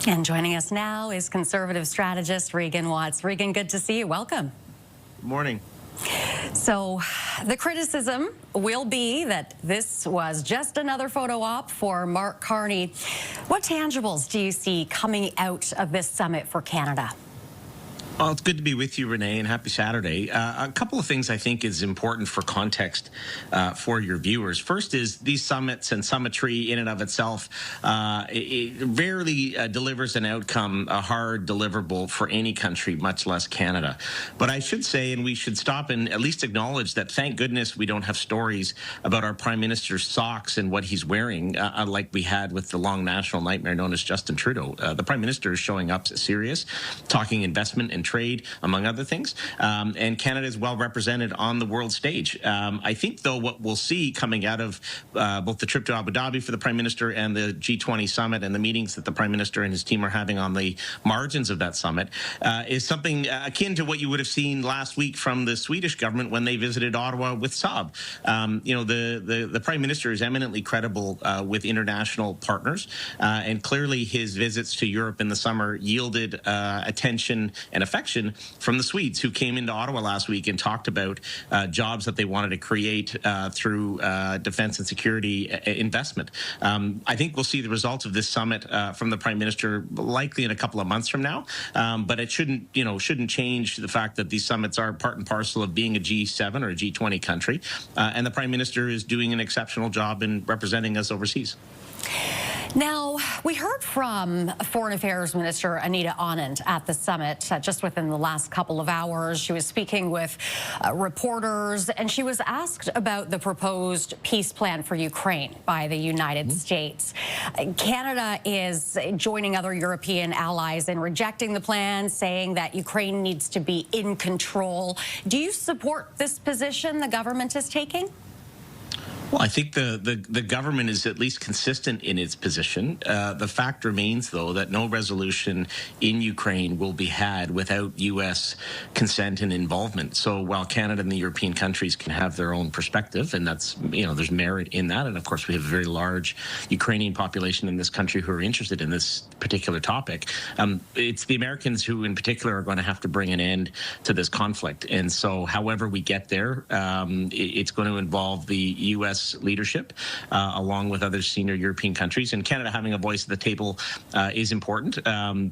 And joining us now is conservative strategist Regan Watts. Regan, good to see you. Welcome. Good morning. So the criticism will be that this was just another photo op for Mark Carney. What tangibles do you see coming out of this summit for Canada? Well, it's good to be with you, Renee, and happy Saturday. A couple of things I think is important for context for your viewers. First is these summits and summitry in and of itself, it rarely delivers an outcome, a hard deliverable for any country, much less Canada. But I should say, and we should stop and at least acknowledge that thank goodness we don't have stories about our Prime Minister's socks and what he's wearing, like we had with the long national nightmare known as Justin Trudeau. The Prime Minister is showing up serious, talking investment and trade, among other things. And Canada is well represented on the world stage. I think, though, what we'll see coming out of both the trip to Abu Dhabi for the Prime Minister and the G20 summit and the meetings that the Prime Minister and his team are having on the margins of that summit is something akin to what you would have seen last week from the Swedish government when they visited Ottawa with Saab. The Prime Minister is eminently credible with international partners, and clearly his visits to Europe in the summer yielded attention and affection from the Swedes, who came into Ottawa last week and talked about jobs that they wanted to create through defense and security investment. I think we'll see the results of this summit from the Prime Minister likely in a couple of months from now, but it shouldn't change the fact that these summits are part and parcel of being a G7 or a G20 country, and the Prime Minister is doing an exceptional job in representing us overseas. Now, we heard from Foreign Affairs Minister Anita Anand at the summit just within the last couple of hours. She was speaking with reporters, and she was asked about the proposed peace plan for Ukraine by the United States. Canada is joining other European allies in rejecting the plan, saying that Ukraine needs to be in control. Do you support this position the government is taking? Well, I think the government is at least consistent in its position. The fact remains, though, that no resolution in Ukraine will be had without U.S. consent and involvement. So while Canada and the European countries can have their own perspective, and that's, there's merit in that, and of course we have a very large Ukrainian population in this country who are interested in this particular topic, it's the Americans who in particular are going to have to bring an end to this conflict. And so however we get there, it's going to involve the U.S. leadership, along with other senior European countries, and Canada having a voice at the table is important.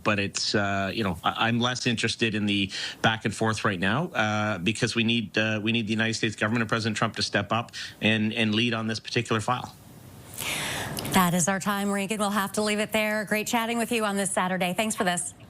But it's, I'm less interested in the back and forth right now because we need the United States government and President Trump to step up and lead on this particular file. That is our time, Regan. We'll have to leave it there. Great chatting with you on this Saturday. Thanks for this.